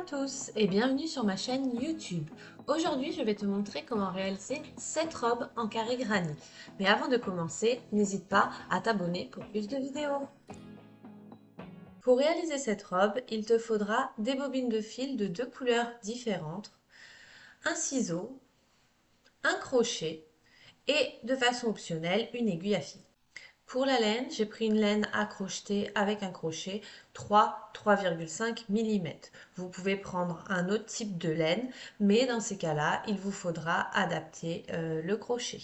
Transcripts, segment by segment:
tous et bienvenue sur ma chaîne YouTube. Aujourd'hui, je vais te montrer comment réaliser cette robe en carré granit. Mais avant de commencer, n'hésite pas à t'abonner pour plus de vidéos. Pour réaliser cette robe, il te faudra des bobines de fil de deux couleurs différentes, un ciseau, un crochet et, de façon optionnelle, une aiguille à fil. Pour la laine, j'ai pris une laine à crocheter avec un crochet 3,5 mm. Vous pouvez prendre un autre type de laine, mais dans ces cas-là, il vous faudra adapter le crochet.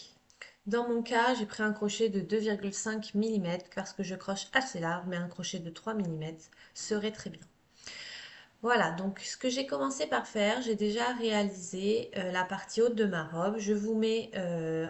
Dans mon cas, j'ai pris un crochet de 2,5 mm parce que je croche assez large, mais un crochet de 3 mm serait très bien. Voilà, donc ce que j'ai commencé par faire, j'ai déjà réalisé la partie haute de ma robe. Je vous mets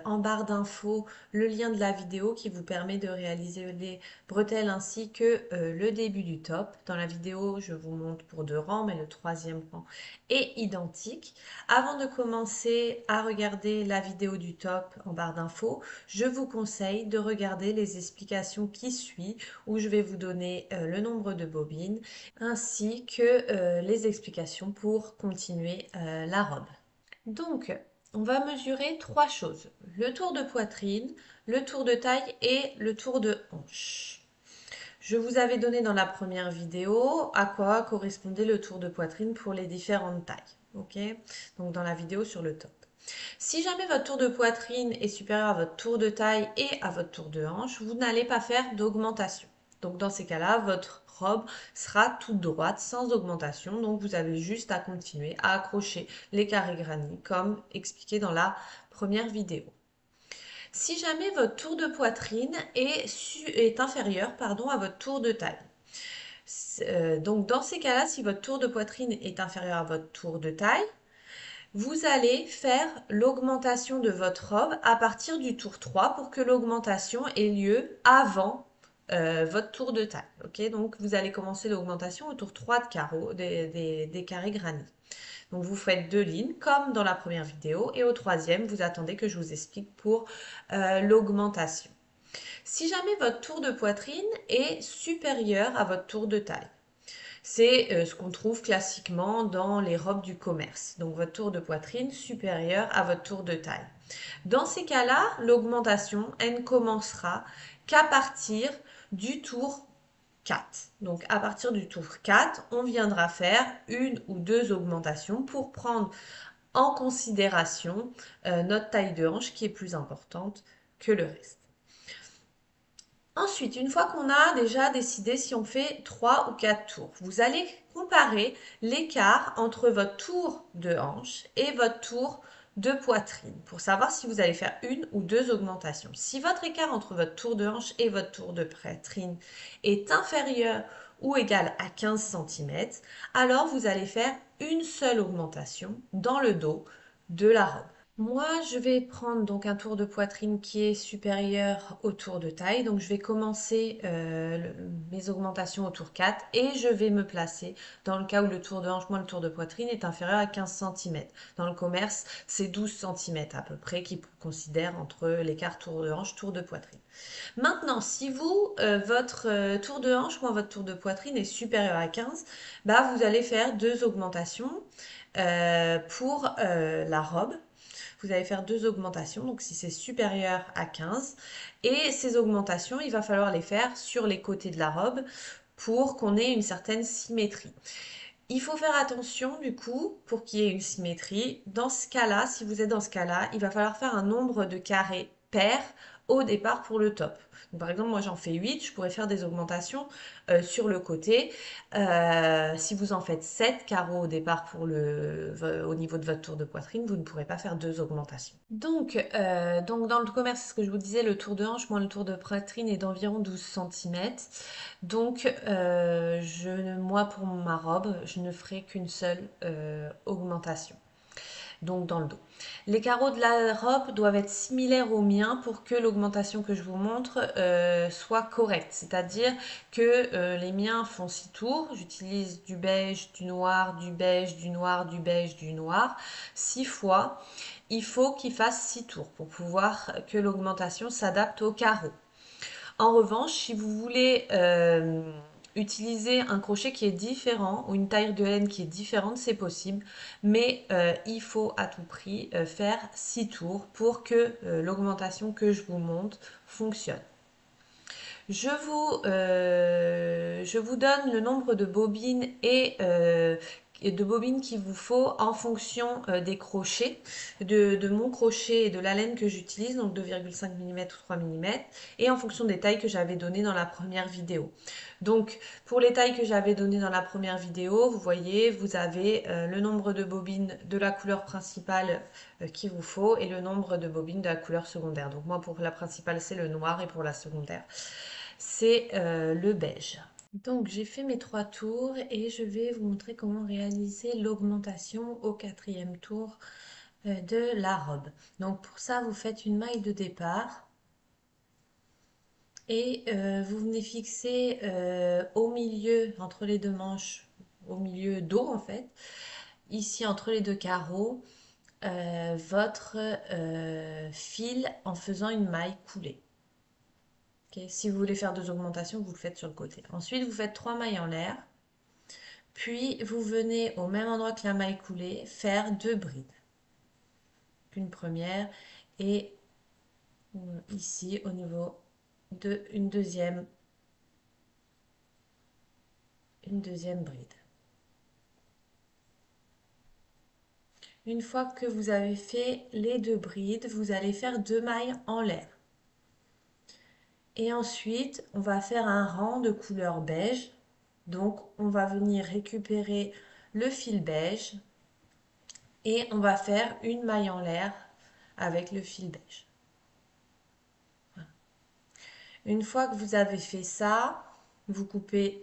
en barre d'infos le lien de la vidéo qui vous permet de réaliser les bretelles ainsi que le début du top. Dans la vidéo, je vous montre pour deux rangs, mais le troisième rang est identique. Avant de commencer à regarder la vidéo du top en barre d'infos, je vous conseille de regarder les explications qui suivent où je vais vous donner le nombre de bobines ainsi que les explications pour continuer la robe. Donc, on va mesurer trois choses. Le tour de poitrine, le tour de taille et le tour de hanche. Je vous avais donné dans la première vidéo à quoi correspondait le tour de poitrine pour les différentes tailles. Ok, donc dans la vidéo sur le top. Si jamais votre tour de poitrine est supérieur à votre tour de taille et à votre tour de hanche, vous n'allez pas faire d'augmentation. Donc dans ces cas-là, votre robe sera toute droite sans augmentation. Donc vous avez juste à continuer à accrocher les carrés granits comme expliqué dans la première vidéo. Si jamais votre tour de poitrine est inférieur à votre tour de taille, donc dans ces cas-là, si votre tour de poitrine est inférieur à votre tour de taille, vous allez faire l'augmentation de votre robe à partir du tour 3 pour que l'augmentation ait lieu avant votre tour de taille. Ok, donc vous allez commencer l'augmentation au tour 3 de carreaux, des carrés granits. Donc vous faites deux lignes comme dans la première vidéo et au troisième, vous attendez que je vous explique pour l'augmentation. Si jamais votre tour de poitrine est supérieur à votre tour de taille, c'est ce qu'on trouve classiquement dans les robes du commerce. Donc votre tour de poitrine supérieur à votre tour de taille. Dans ces cas-là, l'augmentation, elle ne commencera qu'à partir du tour 4. Donc à partir du tour 4, on viendra faire une ou deux augmentations pour prendre en considération notre taille de hanche qui est plus importante que le reste. Ensuite, une fois qu'on a déjà décidé si on fait 3 ou 4 tours, vous allez comparer l'écart entre votre tour de hanche et votre tour de poitrine pour savoir si vous allez faire une ou deux augmentations. Si votre écart entre votre tour de hanche et votre tour de poitrine est inférieur ou égal à 15 cm, alors vous allez faire une seule augmentation dans le dos de la robe. Moi, je vais prendre donc un tour de poitrine qui est supérieur au tour de taille. Donc, je vais commencer mes augmentations au tour 4 et je vais me placer dans le cas où le tour de hanche, moi, le tour de poitrine est inférieur à 15 cm. Dans le commerce, c'est 12 cm à peu près qui considèrent entre l'écart tour de hanche, tour de poitrine. Maintenant, si vous, votre tour de hanche, moi, votre tour de poitrine est supérieur à 15, bah, vous allez faire deux augmentations pour la robe. Vous allez faire deux augmentations, donc si c'est supérieur à 15. Et ces augmentations, il va falloir les faire sur les côtés de la robe pour qu'on ait une certaine symétrie. Il faut faire attention du coup pour qu'il y ait une symétrie. Dans ce cas-là, si vous êtes dans ce cas-là, il va falloir faire un nombre de carrés pairs au départ pour le top. Donc, par exemple, moi j'en fais 8, je pourrais faire des augmentations sur le côté. Si vous en faites 7 carreaux au départ au niveau de votre tour de poitrine, vous ne pourrez pas faire deux augmentations. Donc dans le commerce, c'est ce que je vous disais, le tour de hanche, moi le tour de poitrine est d'environ 12 cm. Donc moi pour ma robe, je ne ferai qu'une seule augmentation. Donc dans le dos. Les carreaux de la robe doivent être similaires aux miens pour que l'augmentation que je vous montre soit correcte. C'est-à-dire que les miens font 6 tours. J'utilise du beige, du noir, du beige, du noir, du beige, du noir. 6 fois. Il faut qu'il fasse 6 tours pour pouvoir que l'augmentation s'adapte aux carreaux. En revanche, si vous voulez Utiliser un crochet qui est différent ou une taille de laine qui est différente, c'est possible, mais il faut à tout prix faire 6 tours pour que l'augmentation que je vous montre fonctionne. Je vous donne le nombre de bobines et de bobines qu'il vous faut en fonction des crochets, de mon crochet et de la laine que j'utilise, donc 2,5 mm ou 3 mm, et en fonction des tailles que j'avais données dans la première vidéo. Donc pour les tailles que j'avais données dans la première vidéo, vous voyez, vous avez le nombre de bobines de la couleur principale qu'il vous faut et le nombre de bobines de la couleur secondaire. Donc moi pour la principale c'est le noir et pour la secondaire c'est le beige. Donc j'ai fait mes 3 tours et je vais vous montrer comment réaliser l'augmentation au 4e tour de la robe. Donc pour ça vous faites une maille de départ et vous venez fixer au milieu, entre les deux manches, au milieu dos en fait, ici entre les deux carreaux, votre fil en faisant une maille coulée. Okay. Si vous voulez faire 2 augmentations, vous le faites sur le côté. Ensuite, vous faites 3 mailles en l'air. Puis, vous venez au même endroit que la maille coulée faire 2 brides. Une première et ici au niveau de une deuxième bride. Une fois que vous avez fait les 2 brides, vous allez faire 2 mailles en l'air. Et ensuite, on va faire un rang de couleur beige. Donc, on va venir récupérer le fil beige et on va faire une maille en l'air avec le fil beige. Voilà. Une fois que vous avez fait ça, vous coupez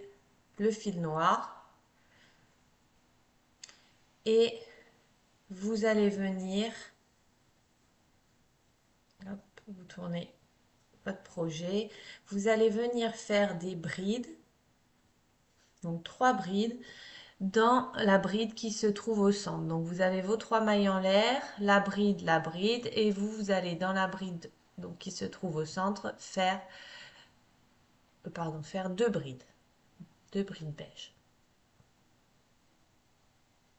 le fil noir et vous allez venir, hop, vous tournez votre projet, vous allez venir faire des brides, donc 3 brides, dans la bride qui se trouve au centre. Donc vous avez vos 3 mailles en l'air, la bride, et vous allez dans la bride donc, qui se trouve au centre faire, faire 2 brides beige.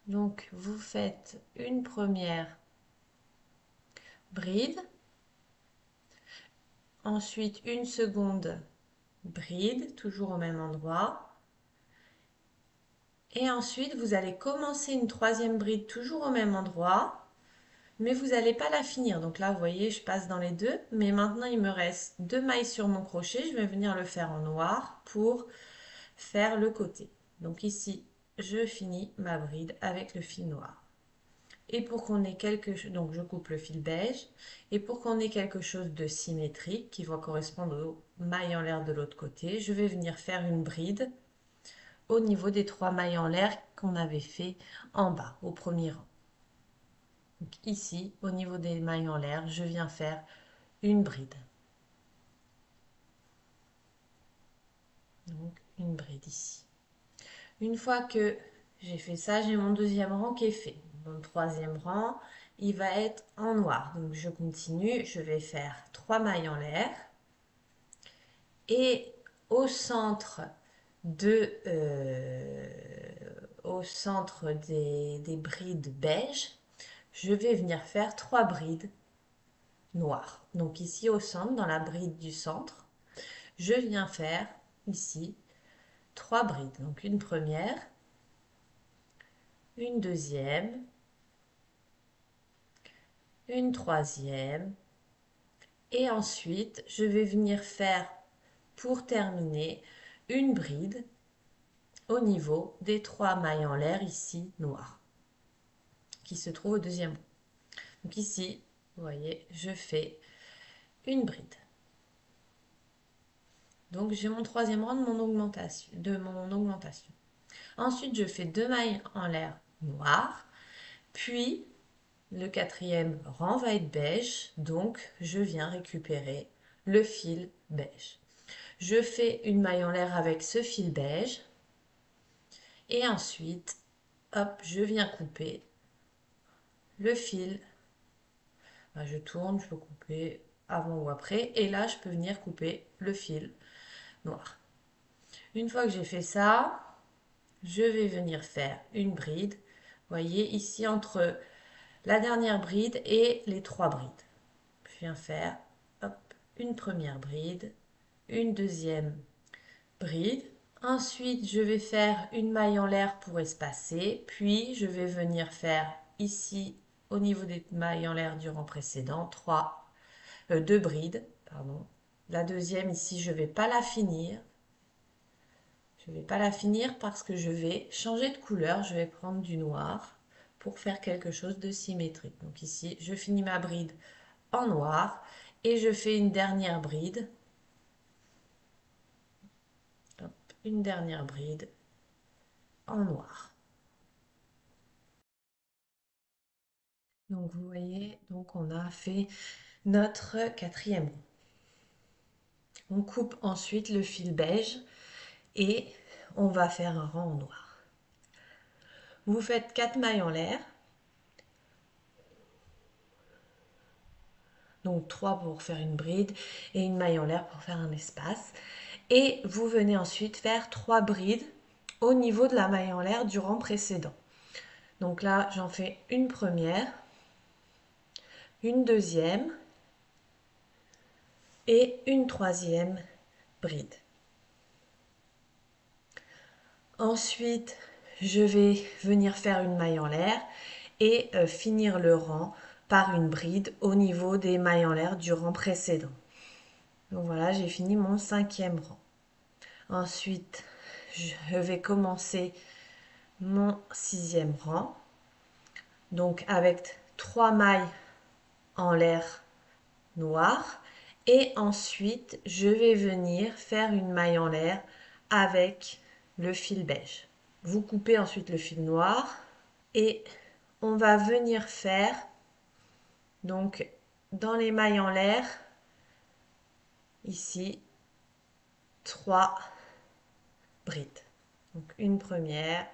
Donc vous faites une première bride, ensuite une seconde bride, toujours au même endroit. Et ensuite, vous allez commencer une troisième bride toujours au même endroit, mais vous n'allez pas la finir. Donc là, vous voyez, je passe dans les deux, mais maintenant, il me reste 2 mailles sur mon crochet. Je vais venir le faire en noir pour faire le côté. Donc ici, je finis ma bride avec le fil noir. Et pour qu'on ait quelque chose, donc je coupe le fil beige, et pour qu'on ait quelque chose de symétrique qui va correspondre aux mailles en l'air de l'autre côté, je vais venir faire une bride au niveau des 3 mailles en l'air qu'on avait fait en bas, au premier rang. Donc ici, au niveau des mailles en l'air, je viens faire une bride. Donc une bride ici. Une fois que j'ai fait ça, j'ai mon deuxième rang qui est fait. Mon troisième rang, il va être en noir. Donc je continue, je vais faire 3 mailles en l'air. Et au centre des brides beige, je vais venir faire 3 brides noires. Donc ici au centre, dans la bride du centre, je viens faire ici 3 brides. Donc une première, une deuxième, une troisième, et ensuite je vais venir faire, pour terminer, une bride au niveau des 3 mailles en l'air ici noires, qui se trouve au deuxième rang. Donc ici, vous voyez, je fais une bride. Donc j'ai mon troisième rang de mon augmentation. Ensuite, je fais 2 mailles en l'air noires, puis le quatrième rang va être beige, donc je viens récupérer le fil beige. Je fais une maille en l'air avec ce fil beige, et ensuite, hop, je viens couper le fil. Je tourne, je peux couper avant ou après, et là je peux venir couper le fil noir. Une fois que j'ai fait ça, je vais venir faire une bride. Vous voyez ici entre la dernière bride et les trois brides. Je viens faire hop, une première bride, une deuxième bride. Ensuite, je vais faire une maille en l'air pour espacer, puis je vais venir faire ici au niveau des mailles en l'air du rang précédent deux brides, pardon. La deuxième ici, je ne vais pas la finir. Je ne vais pas la finir parce que je vais changer de couleur. Je vais prendre du noir pour faire quelque chose de symétrique. Donc ici, je finis ma bride en noir et je fais une dernière bride. Hop, une dernière bride en noir. Donc vous voyez, donc on a fait notre quatrième rond. On coupe ensuite le fil beige et on va faire un rang en noir. Vous faites 4 mailles en l'air. Donc 3 pour faire une bride et une maille en l'air pour faire un espace. Et vous venez ensuite faire 3 brides au niveau de la maille en l'air du rang précédent. Donc là, j'en fais une première, une deuxième et une troisième bride. Ensuite, je vais venir faire une maille en l'air et finir le rang par une bride au niveau des mailles en l'air du rang précédent. Donc voilà, j'ai fini mon 5e rang. Ensuite, je vais commencer mon 6e rang. Donc avec 3 mailles en l'air noir. Et ensuite, je vais venir faire une maille en l'air avec le fil beige. Vous coupez ensuite le fil noir et on va venir faire donc dans les mailles en l'air ici 3 brides. Donc une première,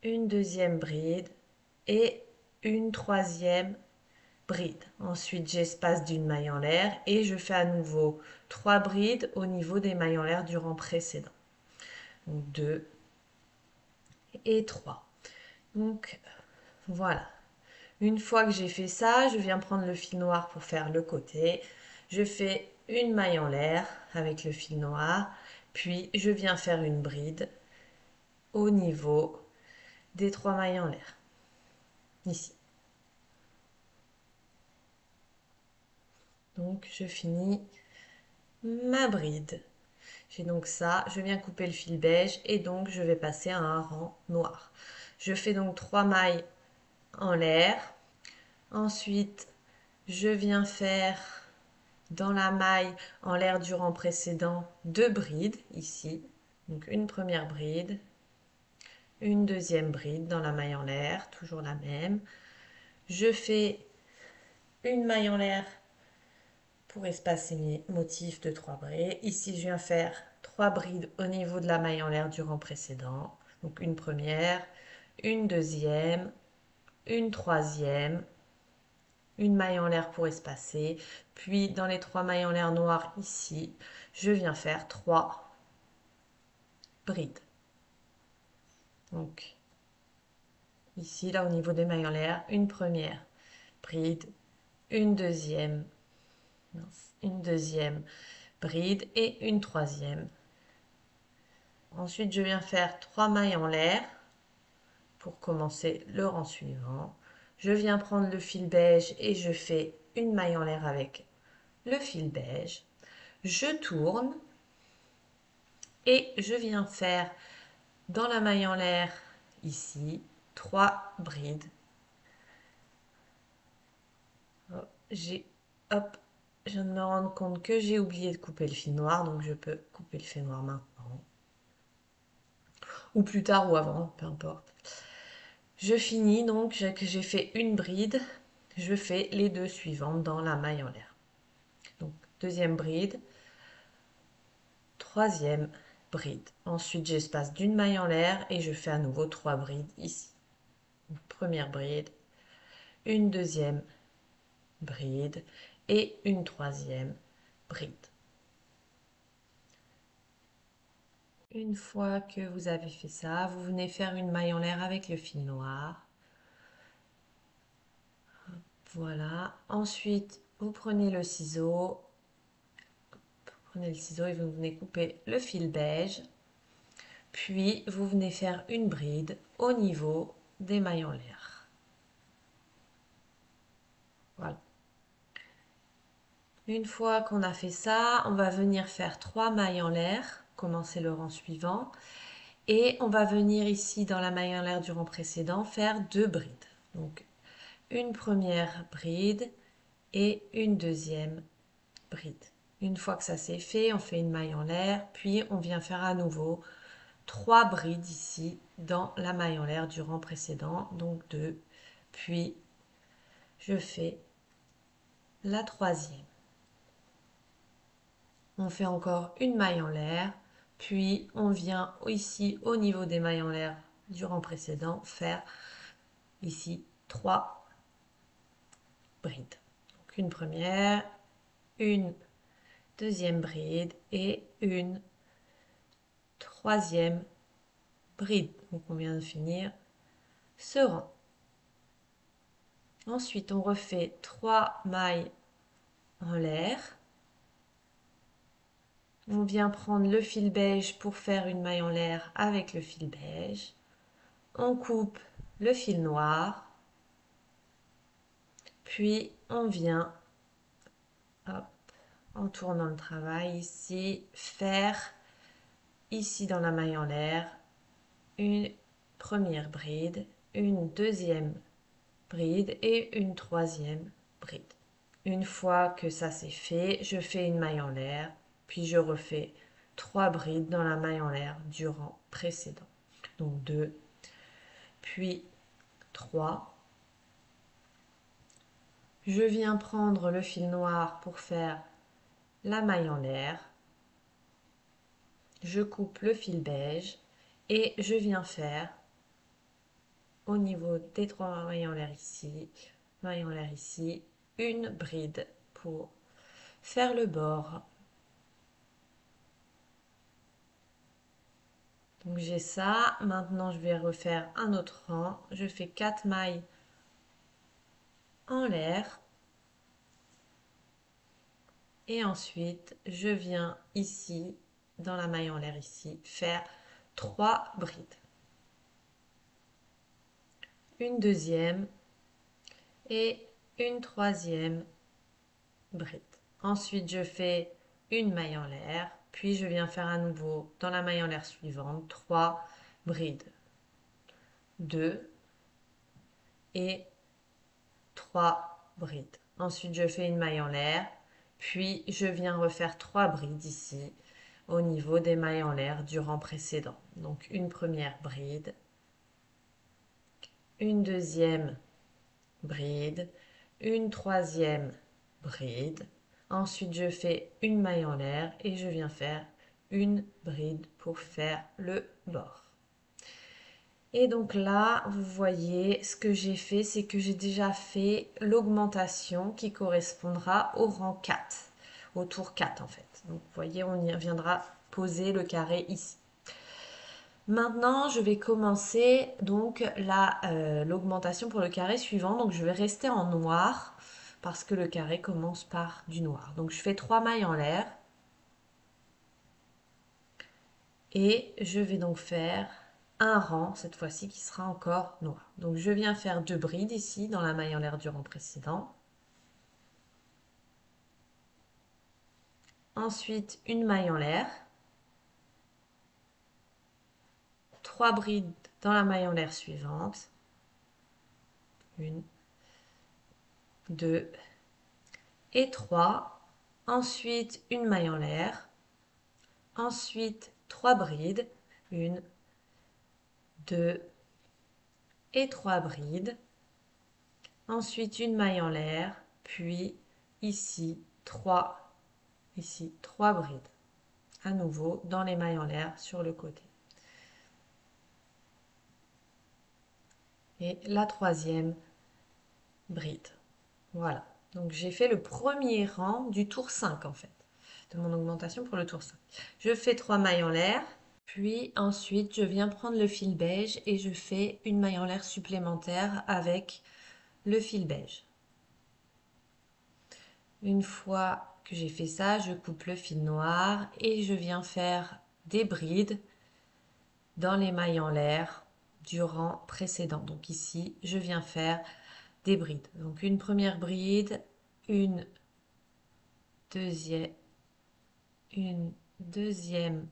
une deuxième bride et une troisième bride. Ensuite, j'espace d'une maille en l'air et je fais à nouveau 3 brides au niveau des mailles en l'air du rang précédent. Donc 2 et 3. Donc voilà. Une fois que j'ai fait ça, je viens prendre le fil noir pour faire le côté. Je fais une maille en l'air avec le fil noir, puis je viens faire une bride au niveau des 3 mailles en l'air. Ici. Donc je finis ma bride. J'ai donc ça, je viens couper le fil beige et donc je vais passer à un rang noir. Je fais donc 3 mailles en l'air. Ensuite, je viens faire dans la maille en l'air du rang précédent 2 brides ici. Donc une première bride, une deuxième bride dans la maille en l'air, toujours la même. Je fais une maille en l'air pour espacer mes motifs de 3 brides. Ici, je viens faire 3 brides au niveau de la maille en l'air du rang précédent. Donc une première, une deuxième, une troisième, une maille en l'air pour espacer. Puis dans les 3 mailles en l'air noires ici, je viens faire 3 brides. Donc ici, là au niveau des mailles en l'air, une première bride, une deuxième, bride et une troisième. Ensuite, je viens faire 3 mailles en l'air pour commencer le rang suivant. Je viens prendre le fil beige et je fais une maille en l'air avec le fil beige. Je tourne et je viens faire dans la maille en l'air ici 3 brides. Hop, je viens de me rendre compte que j'ai oublié de couper le fil noir, donc je peux couper le fil noir maintenant. Ou plus tard ou avant, peu importe. Je finis donc, que j'ai fait une bride, je fais les 2 suivantes dans la maille en l'air. Donc deuxième bride, troisième bride. Ensuite j'espace d'une maille en l'air et je fais à nouveau 3 brides ici. Une première bride, une deuxième bride et une troisième bride. Une fois que vous avez fait ça, vous venez faire une maille en l'air avec le fil noir. Voilà. Ensuite, vous prenez le ciseau. Prenez le ciseau et vous venez couper le fil beige. Puis, vous venez faire une bride au niveau des mailles en l'air. Voilà. Une fois qu'on a fait ça, on va venir faire 3 mailles en l'air, commencer le rang suivant. Et on va venir ici dans la maille en l'air du rang précédent faire 2 brides. Donc, une première bride et une deuxième bride. Une fois que ça c'est fait, on fait une maille en l'air, puis on vient faire à nouveau 3 brides ici dans la maille en l'air du rang précédent, donc 2, puis je fais la troisième. On fait encore une maille en l'air, puis on vient ici au niveau des mailles en l'air du rang précédent faire ici 3 brides. Donc une première, une deuxième bride et une troisième bride. Donc on vient de finir ce rang. Ensuite, on refait 3 mailles en l'air. On vient prendre le fil beige pour faire une maille en l'air avec le fil beige. On coupe le fil noir. Puis, on vient, hop, en tournant le travail ici, faire ici dans la maille en l'air une première bride, une deuxième bride et une troisième bride. Une fois que ça c'est fait, je fais une maille en l'air, puis je refais 3 brides dans la maille en l'air du rang précédent. Donc 2, puis 3. Je viens prendre le fil noir pour faire la maille en l'air. Je coupe le fil beige et je viens faire au niveau des 3 mailles en l'air ici, une bride pour faire le bord. Donc j'ai ça, maintenant je vais refaire un autre rang, je fais 4 mailles en l'air et ensuite je viens ici, dans la maille en l'air ici, faire 3 brides. Une deuxième et une troisième bride. Ensuite je fais une maille en l'air, puis je viens faire à nouveau dans la maille en l'air suivante 3 brides. 2 et 3 brides. Ensuite je fais une maille en l'air, puis je viens refaire 3 brides ici au niveau des mailles en l'air du rang précédent. Donc une première bride, une deuxième bride, une troisième bride. Ensuite je fais une maille en l'air et je viens faire une bride pour faire le bord. Et donc là, vous voyez, ce que j'ai fait, c'est que j'ai déjà fait l'augmentation qui correspondra au rang 4, au tour 4 en fait. Donc vous voyez, on y viendra poser le carré ici. Maintenant, je vais commencer donc l'augmentation pour le carré suivant. Donc je vais rester en noir parce que le carré commence par du noir. Donc je fais 3 mailles en l'air et je vais donc faire un rang cette fois-ci qui sera encore noir. Donc je viens faire 2 brides ici dans la maille en l'air du rang précédent. Ensuite une maille en l'air, 3 brides dans la maille en l'air suivante, 1, 2 et 3. Ensuite une maille en l'air, ensuite 3 brides, 1, 2 et 3 brides. Ensuite une maille en l'air, puis ici 3 brides. À nouveau dans les mailles en l'air sur le côté. Et la troisième bride. Voilà. Donc j'ai fait le premier rang du tour 5 en fait, de mon augmentation pour le tour 5. Je fais 3 mailles en l'air, Puis ensuite, je viens prendre le fil beige et je fais une maille en l'air supplémentaire avec le fil beige. Une fois que j'ai fait ça, je coupe le fil noir et je viens faire des brides dans les mailles en l'air du rang précédent. Donc ici, je viens faire des brides. Donc une première bride, une deuxième, une deuxième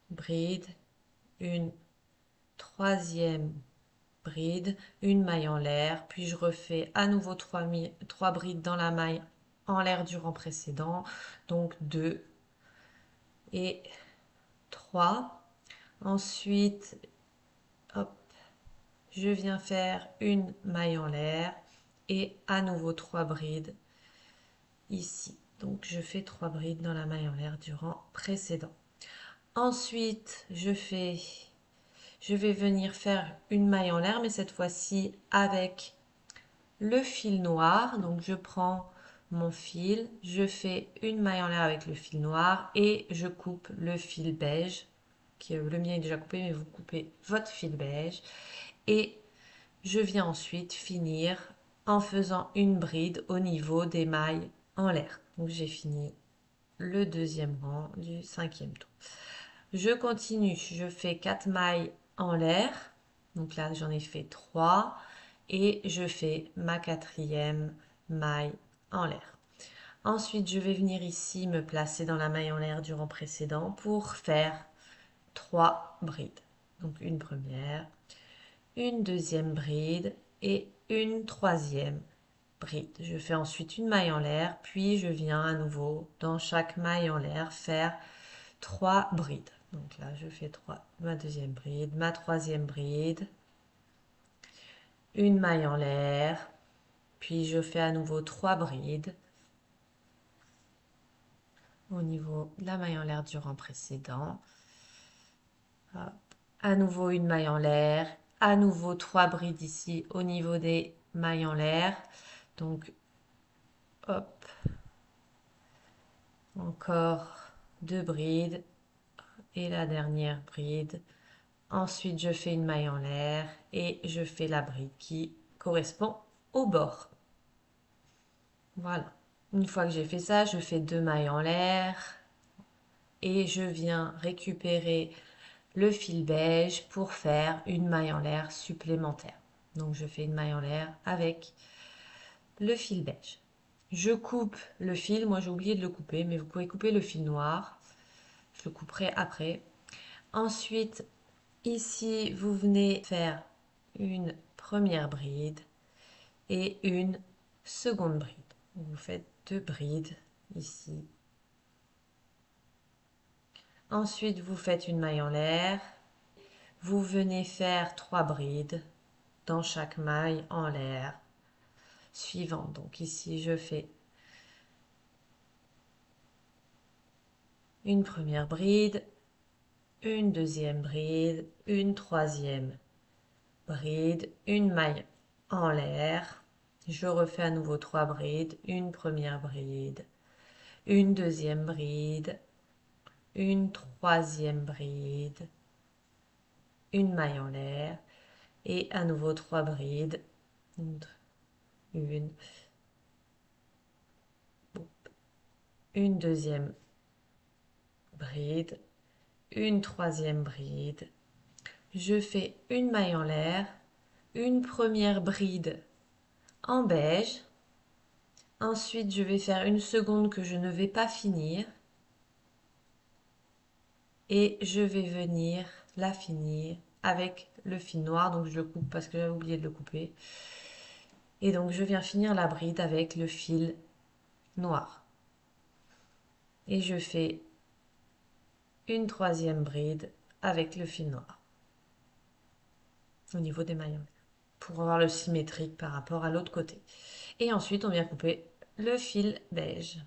bride, une troisième bride, une maille en l'air, puis je refais à nouveau trois brides dans la maille en l'air du rang précédent, donc 2 et 3. Ensuite, hop, je viens faire une maille en l'air et à nouveau 3 brides ici. Donc je fais 3 brides dans la maille en l'air du rang précédent. Ensuite, je vais venir faire une maille en l'air, mais cette fois-ci avec le fil noir. Donc je prends mon fil, je fais une maille en l'air avec le fil noir et je coupe le fil beige, qui le mien est déjà coupé, mais vous coupez votre fil beige. Et je viens ensuite finir en faisant une bride au niveau des mailles en l'air. Donc j'ai fini le deuxième rang du cinquième tour. Je continue, je fais 4 mailles en l'air. Donc là, j'en ai fait 3 et je fais ma quatrième maille en l'air. Ensuite, je vais venir ici me placer dans la maille en l'air du rang précédent pour faire 3 brides. Donc une première, une deuxième bride et une troisième bride. Je fais ensuite une maille en l'air, puis je viens à nouveau dans chaque maille en l'air faire 3 brides. Donc là, je fais 3, ma deuxième bride, ma troisième bride, une maille en l'air, puis je fais à nouveau 3 brides au niveau de la maille en l'air du rang précédent. Hop. À nouveau une maille en l'air, à nouveau 3 brides ici au niveau des mailles en l'air. Donc, hop, encore 2 brides et la dernière bride. Ensuite, je fais une maille en l'air et je fais la bride qui correspond au bord. Voilà. Une fois que j'ai fait ça, je fais 2 mailles en l'air et je viens récupérer le fil beige pour faire une maille en l'air supplémentaire. Donc je fais une maille en l'air avec le fil beige. Je coupe le fil, moi j'ai oublié de le couper, mais vous pouvez couper le fil noir. Je le couperai après. Ensuite, ici, vous venez faire une première bride et une seconde bride. Vous faites 2 brides ici. Ensuite, vous faites une maille en l'air. Vous venez faire 3 brides dans chaque maille en l'air suivante. Donc ici, je fais une première bride, une deuxième bride, une troisième bride, une maille en l'air. Je refais à nouveau 3 brides, une première bride, une deuxième bride, une troisième bride, une maille en l'air et à nouveau 3 brides, une, une deuxième bride, une troisième bride. Je fais une maille en l'air, une première bride en beige. Ensuite, je vais faire une seconde que je ne vais pas finir. Et je vais venir la finir avec le fil noir. Donc je le coupe parce que j'avais oublié de le couper. Et donc je viens finir la bride avec le fil noir. Et je fais une troisième bride avec le fil noir au niveau des maillons pour avoir le symétrique par rapport à l'autre côté. Et ensuite, on vient couper le fil beige.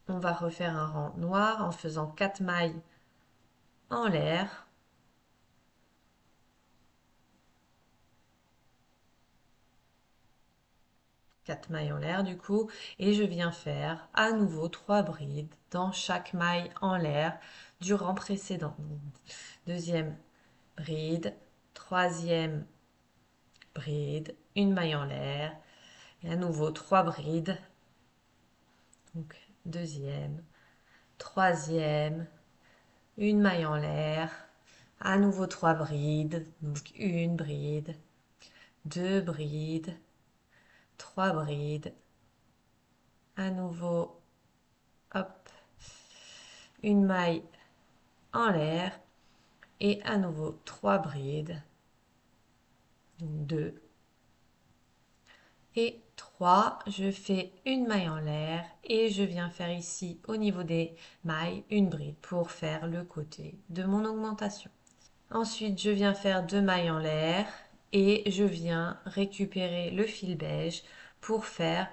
On va refaire un rang noir en faisant 4 mailles en l'air. 4 mailles en l'air du coup, et je viens faire à nouveau 3 brides dans chaque maille en l'air du rang précédent. Donc, deuxième bride, troisième bride, une maille en l'air, et à nouveau 3 brides. Donc deuxième, troisième, une maille en l'air, à nouveau 3 brides, donc une bride, 2 brides, 3 brides, à nouveau, hop, une maille en l'air et à nouveau 3 brides, donc 2 et 3. Je fais une maille en l'air et je viens faire ici au niveau des mailles une bride pour faire le côté de mon augmentation. Ensuite, je viens faire 2 mailles en l'air et je viens récupérer le fil beige pour faire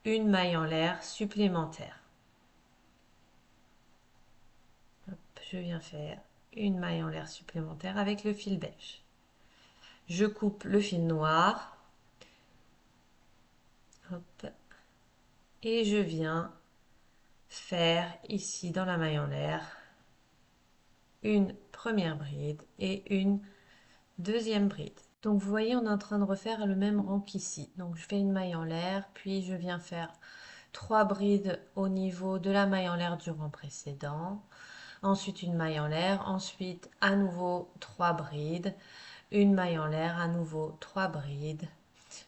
une maille en l'air supplémentaire. Hop, je viens faire une maille en l'air supplémentaire avec le fil beige. Je coupe le fil noir. Hop, et je viens faire ici dans la maille en l'air une première bride et une deuxième bride. Donc vous voyez, on est en train de refaire le même rang qu'ici. Donc je fais une maille en l'air, puis je viens faire 3 brides au niveau de la maille en l'air du rang précédent. Ensuite une maille en l'air, ensuite à nouveau 3 brides, une maille en l'air, à nouveau 3 brides,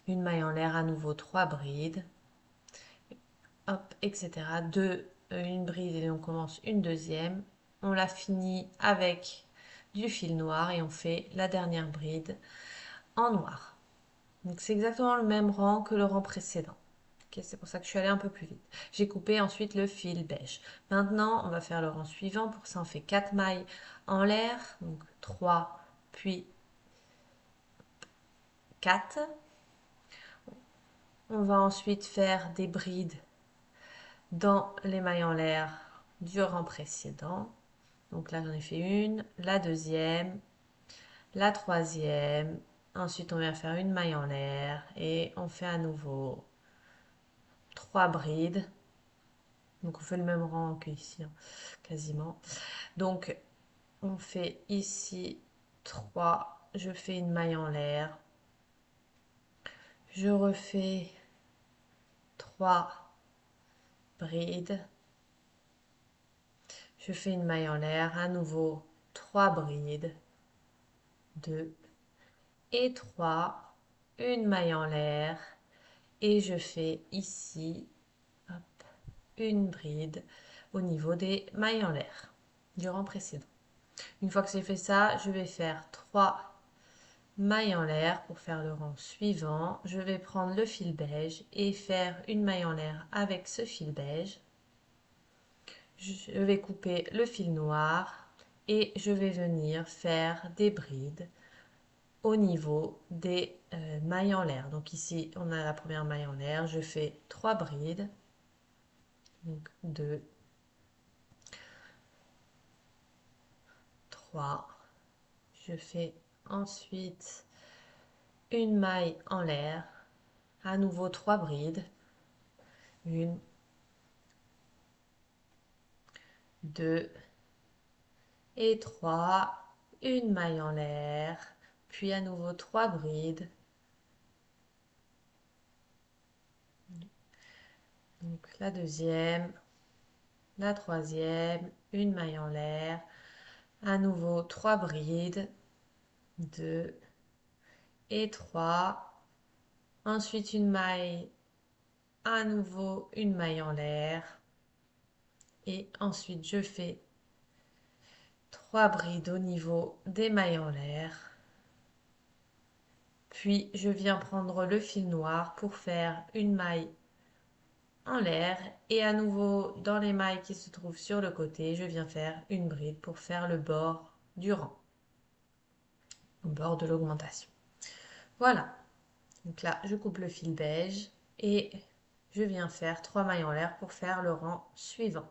une maille en l'air, à nouveau 3 brides, hop, etc. Une bride et on commence une deuxième. On la finit avec du fil noir et on fait la dernière bride en noir. Donc c'est exactement le même rang que le rang précédent. Okay, c'est pour ça que je suis allée un peu plus vite. J'ai coupé ensuite le fil beige. Maintenant, on va faire le rang suivant. Pour ça, on fait 4 mailles en l'air. Donc 3, puis 4. On va ensuite faire des brides dans les mailles en l'air du rang précédent. Donc là, j'en ai fait une, la deuxième, la troisième. Ensuite, on vient faire une maille en l'air et on fait à nouveau 3 brides. Donc on fait le même rang qu'ici, hein, quasiment. Donc on fait ici 3, je fais une maille en l'air, je refais 3 brides, je fais une maille en l'air, à nouveau 3 brides, 2 et 3, une maille en l'air et je fais ici hop, une bride au niveau des mailles en l'air du rang précédent. Une fois que j'ai fait ça, je vais faire 3 maille en l'air pour faire le rang suivant. Je vais prendre le fil beige et faire une maille en l'air avec ce fil beige. Je vais couper le fil noir et je vais venir faire des brides au niveau des mailles en l'air. Donc ici, on a la première maille en l'air. Je fais 3 brides. Donc 2, 3. Je fais ensuite une maille en l'air. À nouveau 3 brides. 1, 2 et 3, une maille en l'air, puis à nouveau 3 brides. Donc la deuxième, la troisième, une maille en l'air, à nouveau 3 brides, 2 et 3. Ensuite une maille, à nouveau une maille en l'air. Et ensuite je fais 3 brides au niveau des mailles en l'air. Puis je viens prendre le fil noir pour faire une maille en l'air et à nouveau dans les mailles qui se trouvent sur le côté, je viens faire une bride pour faire le bord du rang, au bord de l'augmentation. Voilà, donc là je coupe le fil beige et je viens faire 3 mailles en l'air pour faire le rang suivant.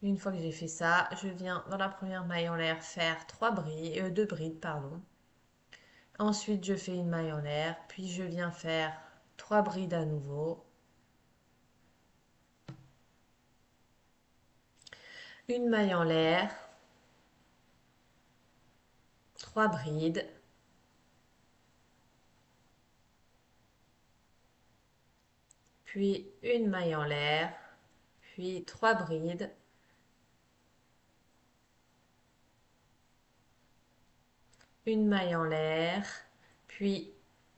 Une fois que j'ai fait ça, je viens dans la première maille en l'air faire 2 brides, pardon. Ensuite, je fais une maille en l'air, puis je viens faire 3 brides à nouveau. une maille en l'air, 3 brides, puis une maille en l'air, puis 3 brides, une maille en l'air, puis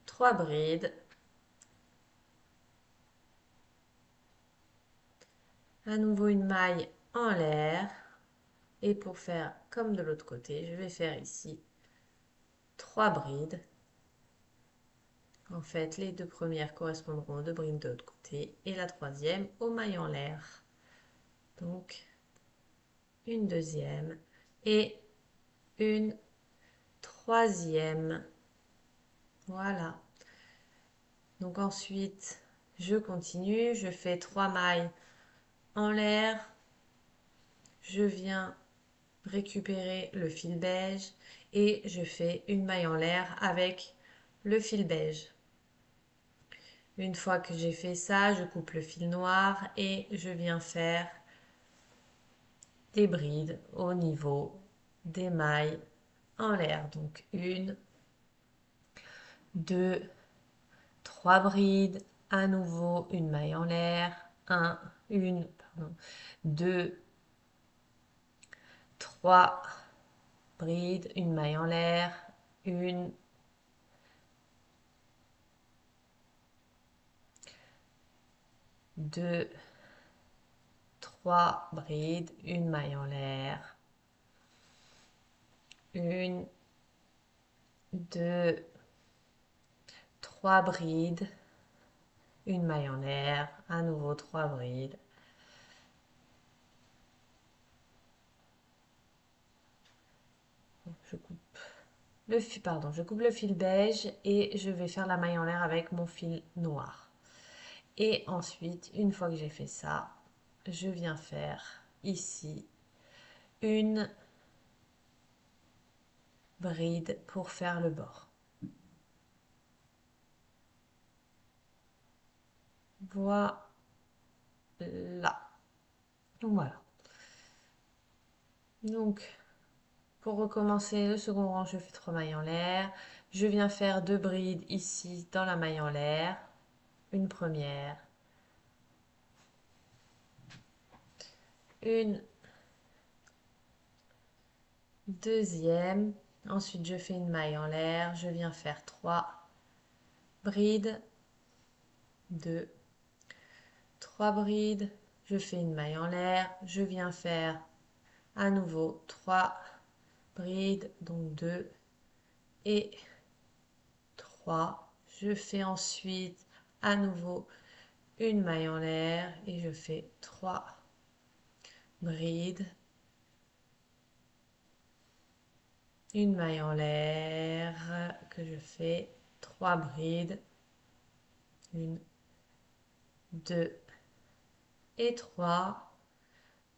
3 brides, à nouveau une maille en l'air, et pour faire comme de l'autre côté, je vais faire ici 3 brides. En fait, les deux premières correspondront aux 2 brides de l'autre côté et la troisième aux mailles en l'air. Donc, une deuxième et une troisième. Voilà. Donc ensuite, je continue, je fais 3 mailles en l'air. Je viens récupérer le fil beige et je fais une maille en l'air avec le fil beige. Une fois que j'ai fait ça, je coupe le fil noir et je viens faire des brides au niveau des mailles en l'air. Donc une, deux, trois brides, à nouveau une maille en l'air, deux, trois brides, une maille en l'air, une, deux, trois brides, une maille en l'air, une, deux, trois brides, une maille en l'air, à nouveau trois brides. Je coupe le fil beige et je vais faire la maille en l'air avec mon fil noir. Et ensuite, une fois que j'ai fait ça, je viens faire ici une bride pour faire le bord. Voilà. Voilà. Donc, pour recommencer le second rang, je fais 3 mailles en l'air. Je viens faire 2 brides ici dans la maille en l'air. Une première. Une deuxième. Ensuite, je fais une maille en l'air. Je viens faire 3 brides. 2, 3 brides. Je fais une maille en l'air. Je viens faire à nouveau 3 brides. Donc 2 et 3. Je fais ensuite à nouveau une maille en l'air et je fais 3 brides, une maille en l'air que je fais 3 brides, une, 2 et 3,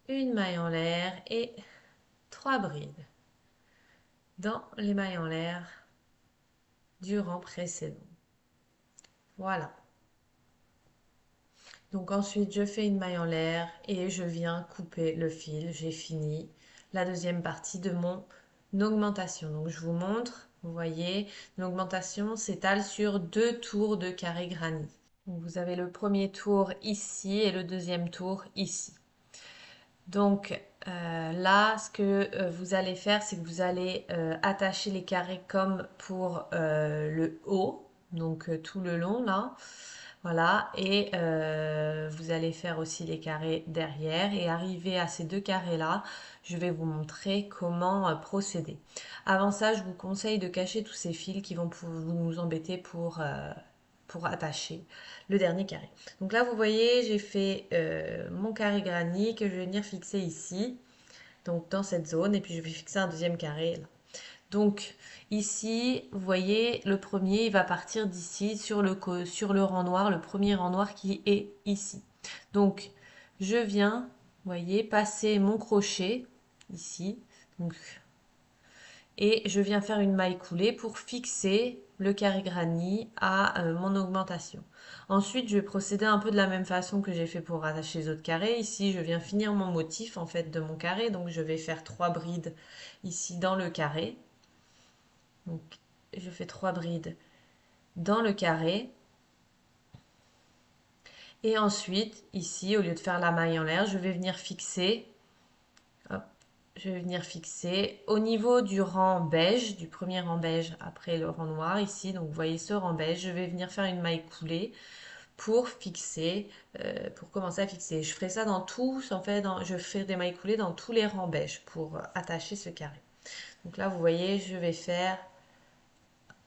une maille en l'air et 3 brides dans les mailles en l'air du rang précédent. Voilà. Donc ensuite, je fais une maille en l'air et je viens couper le fil. J'ai fini la deuxième partie de mon augmentation. Donc je vous montre, vous voyez, l'augmentation s'étale sur 2 tours de carré granit. Donc, vous avez le premier tour ici et le deuxième tour ici. Donc là, ce que vous allez faire, c'est que vous allez attacher les carrés comme pour le haut, donc tout le long là. Voilà, et vous allez faire aussi les carrés derrière et arriver à ces 2 carrés là, je vais vous montrer comment procéder. Avant ça, je vous conseille de cacher tous ces fils qui vont vous embêter pour attacher le dernier carré. Donc là, vous voyez, j'ai fait mon carré granit que je vais venir fixer ici, donc dans cette zone, et puis je vais fixer un deuxième carré là. Donc ici, vous voyez, le premier, il va partir d'ici sur le rang noir, le premier rang noir qui est ici. Donc je viens, vous voyez, passer mon crochet ici. Donc, et je viens faire une maille coulée pour fixer le carré granny à mon augmentation. Ensuite, je vais procéder un peu de la même façon que j'ai fait pour attacher les autres carrés. Ici, je viens finir mon motif en fait de mon carré, donc je vais faire 3 brides ici dans le carré. Donc, je fais 3 brides dans le carré. Et ensuite, ici, au lieu de faire la maille en l'air, je vais venir fixer. Hop, je vais venir fixer au niveau du rang beige, du premier rang beige après le rang noir ici. Donc vous voyez ce rang beige, je vais venir faire une maille coulée pour fixer, pour commencer à fixer. Je ferai ça dans tous, en fait, je ferai des mailles coulées dans tous les rangs beige pour attacher ce carré. Donc là, vous voyez, je vais faire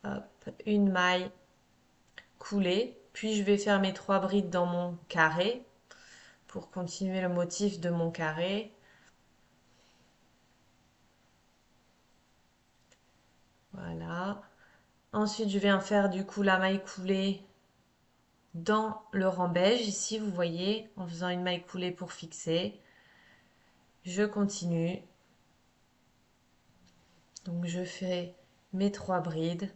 hop, une maille coulée, puis je vais faire mes 3 brides dans mon carré pour continuer le motif de mon carré. Voilà. Ensuite, je viens faire du coup la maille coulée dans le rang beige. Ici, vous voyez, en faisant une maille coulée pour fixer. Je continue. Donc, je fais mes 3 brides.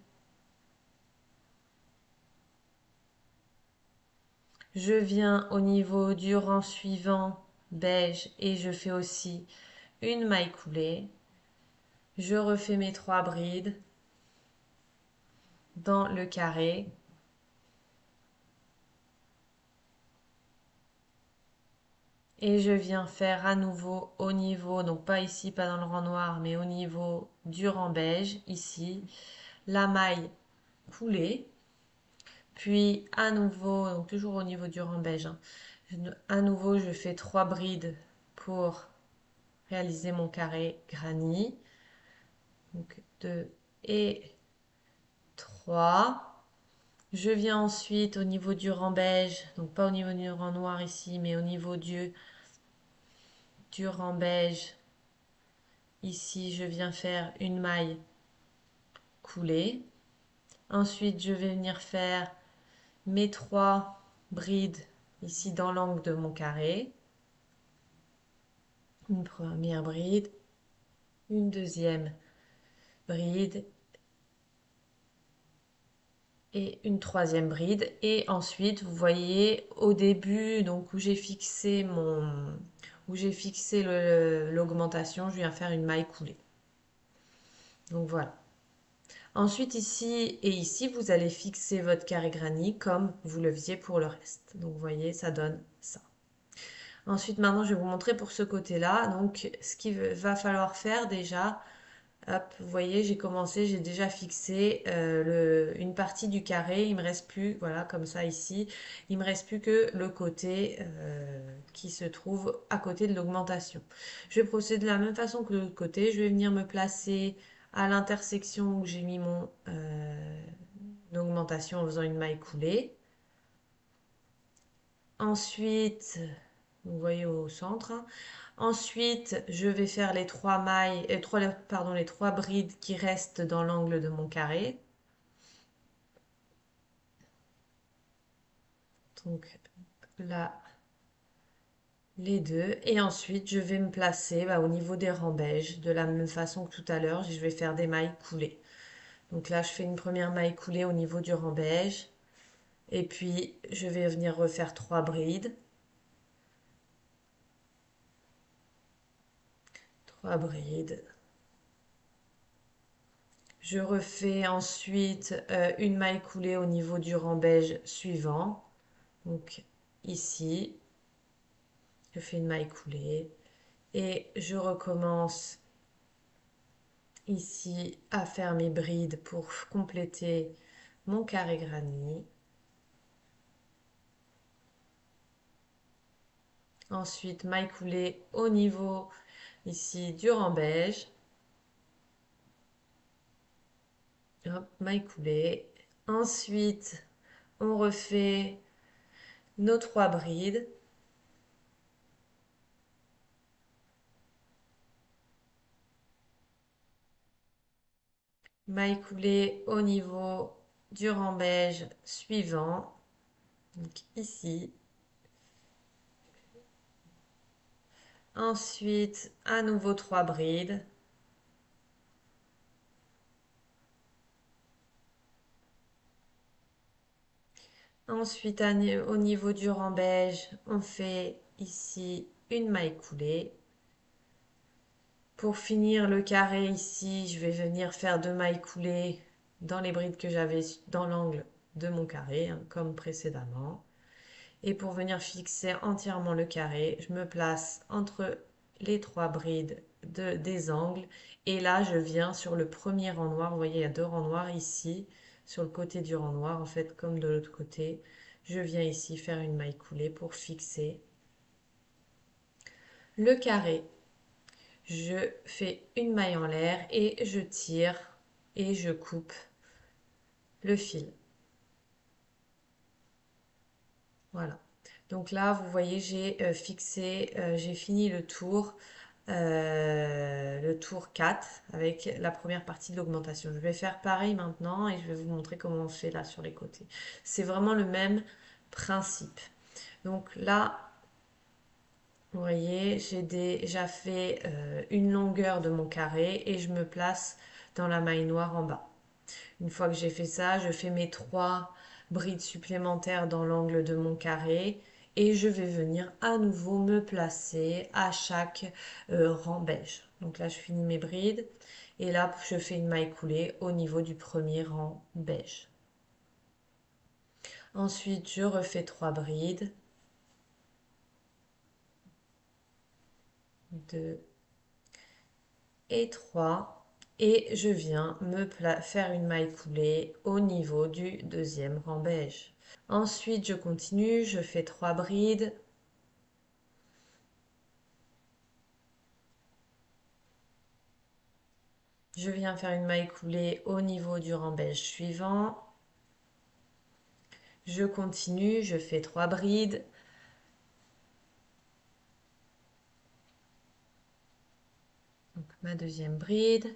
Je viens au niveau du rang suivant beige et je fais aussi une maille coulée. Je refais mes 3 brides dans le carré. Et je viens faire à nouveau au niveau, donc pas ici, pas dans le rang noir, mais au niveau du rang beige, ici, la maille coulée. Puis à nouveau, donc toujours au niveau du rang beige, hein, à nouveau je fais 3 brides pour réaliser mon carré granny. Donc 2 et 3. Je viens ensuite au niveau du rang beige, donc pas au niveau du rang noir ici, mais au niveau du rang beige. Ici, je viens faire une maille coulée. Ensuite, je vais venir faire mes 3 brides ici dans l'angle de mon carré. Une première bride, une deuxième bride et une troisième bride. Et ensuite, vous voyez au début, donc où j'ai fixé l'augmentation, je viens faire une maille coulée. Donc voilà. Ensuite, ici et ici, vous allez fixer votre carré granny comme vous le faisiez pour le reste. Donc, vous voyez, ça donne ça. Ensuite, maintenant, je vais vous montrer pour ce côté-là. Donc, ce qu'il va falloir faire déjà, hop, vous voyez, j'ai commencé, j'ai déjà fixé une partie du carré. Il me reste plus, voilà, comme ça ici, il me reste plus que le côté qui se trouve à côté de l'augmentation. Je vais procéder de la même façon que de l'autre côté. Je vais venir me placer à l'intersection où j'ai mis mon augmentation en faisant une maille coulée. Ensuite, vous voyez au centre, hein. Ensuite, je vais faire les 3 mailles, les 3 brides qui restent dans l'angle de mon carré. Donc là, les deux. Et ensuite, je vais me placer au niveau des rangs beige, de la même façon que tout à l'heure, je vais faire des mailles coulées. Donc là, je fais une première maille coulée au niveau du rang beige. Et puis, je vais venir refaire 3 brides. 3 brides. Je refais ensuite une maille coulée au niveau du rang beige suivant. Donc ici, je fais une maille coulée et je recommence ici à faire mes brides pour compléter mon carré granny. Ensuite, maille coulée au niveau ici du rang beige. Hop, maille coulée. Ensuite, on refait nos 3 brides. Maille coulée au niveau du rang beige suivant. Donc ici. Ensuite, à nouveau 3 brides. Ensuite, au niveau du rang beige, on fait ici une maille coulée. Pour finir le carré ici, je vais venir faire 2 mailles coulées dans les brides que j'avais dans l'angle de mon carré, hein, comme précédemment. Et pour venir fixer entièrement le carré, je me place entre les 3 brides des angles. Et là, je viens sur le premier rang noir. Vous voyez, il y a 2 rangs noirs ici, sur le côté du rang noir, en fait, comme de l'autre côté. Je viens ici faire une maille coulée pour fixer le carré. Je fais une maille en l'air et je tire et je coupe le fil. Voilà. Donc là, vous voyez, j'ai fixé, j'ai fini le tour 4 avec la première partie de l'augmentation. Je vais faire pareil maintenant et je vais vous montrer comment on fait là sur les côtés. C'est vraiment le même principe. Donc là, vous voyez, j'ai déjà fait une longueur de mon carré et je me place dans la maille noire en bas. Une fois que j'ai fait ça, je fais mes 3 brides supplémentaires dans l'angle de mon carré et je vais venir à nouveau me placer à chaque rang beige. Donc là, je finis mes brides et là, je fais une maille coulée au niveau du premier rang beige. Ensuite, je refais 3 brides. 2 et 3. Et je viens me faire une maille coulée au niveau du deuxième rang beige. Ensuite, je continue, je fais 3 brides. Je viens faire une maille coulée au niveau du rang beige suivant. Je continue, je fais 3 brides. Donc ma deuxième bride,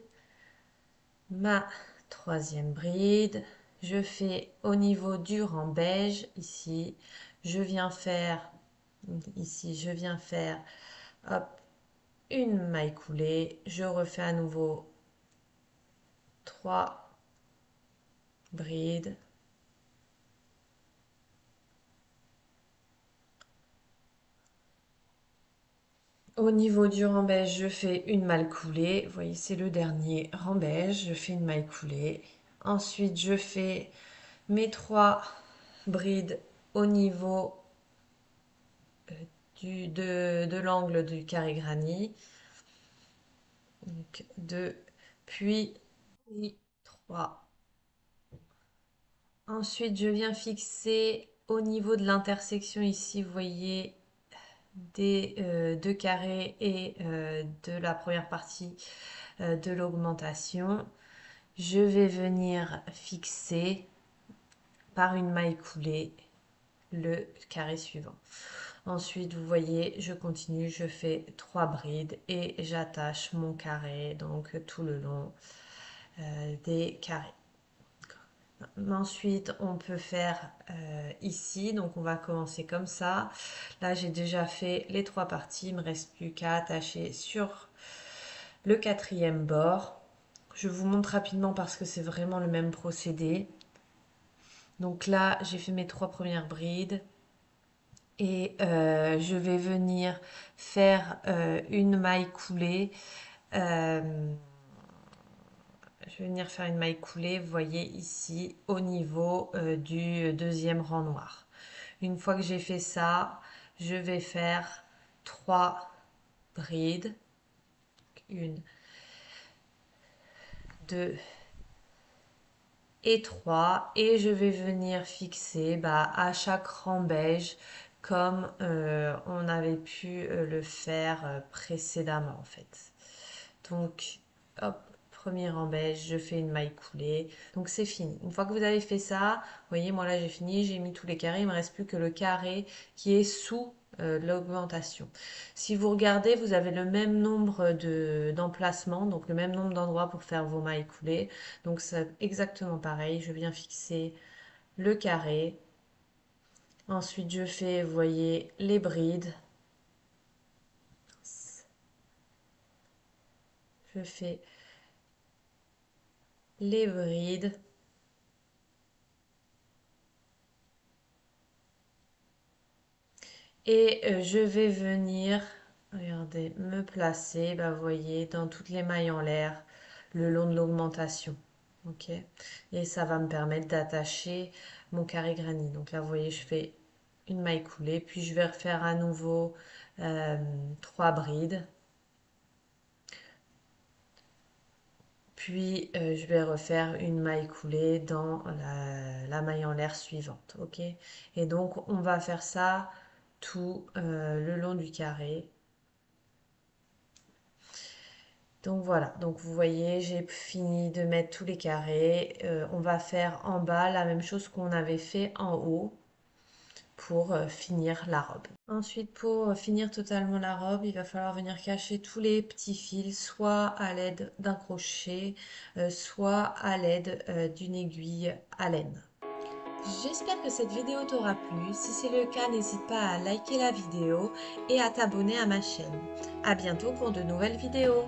ma troisième bride. Je fais au niveau du rang beige, ici, je viens faire, hop, une maille coulée. Je refais à nouveau 3 brides. Au niveau du rang beige, je fais une maille coulée. Vous voyez, c'est le dernier rang beige. Je fais une maille coulée. Ensuite, je fais mes 3 brides au niveau de l'angle du carré granit. Donc 2, puis 3. Ensuite, je viens fixer au niveau de l'intersection ici, vous voyez, des 2 carrés et de la première partie de l'augmentation. Je vais venir fixer par une maille coulée le carré suivant. Ensuite, vous voyez, je continue, je fais 3 brides et j'attache mon carré donc tout le long des carrés. Ensuite, on peut faire ici, donc on va commencer comme ça. Là, j'ai déjà fait les 3 parties, il me reste plus qu'à attacher sur le 4e bord. Je vous montre rapidement parce que c'est vraiment le même procédé. Donc là, j'ai fait mes 3 premières brides et je vais venir faire une maille coulée. Je vais venir faire une maille coulée, vous voyez ici, au niveau du deuxième rang noir. Une fois que j'ai fait ça, je vais faire 3 brides. 1, 2 et 3. Et je vais venir fixer à chaque rang beige comme on avait pu le faire précédemment en fait. Donc, hop, premier rang beige, je fais une maille coulée. Donc c'est fini. Une fois que vous avez fait ça, vous voyez, moi là j'ai fini, j'ai mis tous les carrés, il me reste plus que le carré qui est sous l'augmentation. Si vous regardez, vous avez le même nombre d'emplacements, donc le même nombre d'endroits pour faire vos mailles coulées. Donc c'est exactement pareil, je viens fixer le carré. Ensuite, je fais, vous voyez, les brides. Je fais les brides. Et je vais venir, regardez, me placer, bah, vous voyez, dans toutes les mailles en l'air, le long de l'augmentation. Ok? Et ça va me permettre d'attacher mon carré granit. Donc là, vous voyez, je fais une maille coulée, puis je vais refaire à nouveau 3 brides. Puis je vais refaire une maille coulée dans la maille en l'air suivante. Ok? Et donc, on va faire ça tout le long du carré. Donc voilà, donc vous voyez, j'ai fini de mettre tous les carrés. On va faire en bas la même chose qu'on avait fait en haut pour finir la robe. Ensuite, pour finir totalement la robe, il va falloir venir cacher tous les petits fils, soit à l'aide d'un crochet, soit à l'aide d'une aiguille à laine. J'espère que cette vidéo t'aura plu. Si c'est le cas, n'hésite pas à liker la vidéo et à t'abonner à ma chaîne. À bientôt pour de nouvelles vidéos.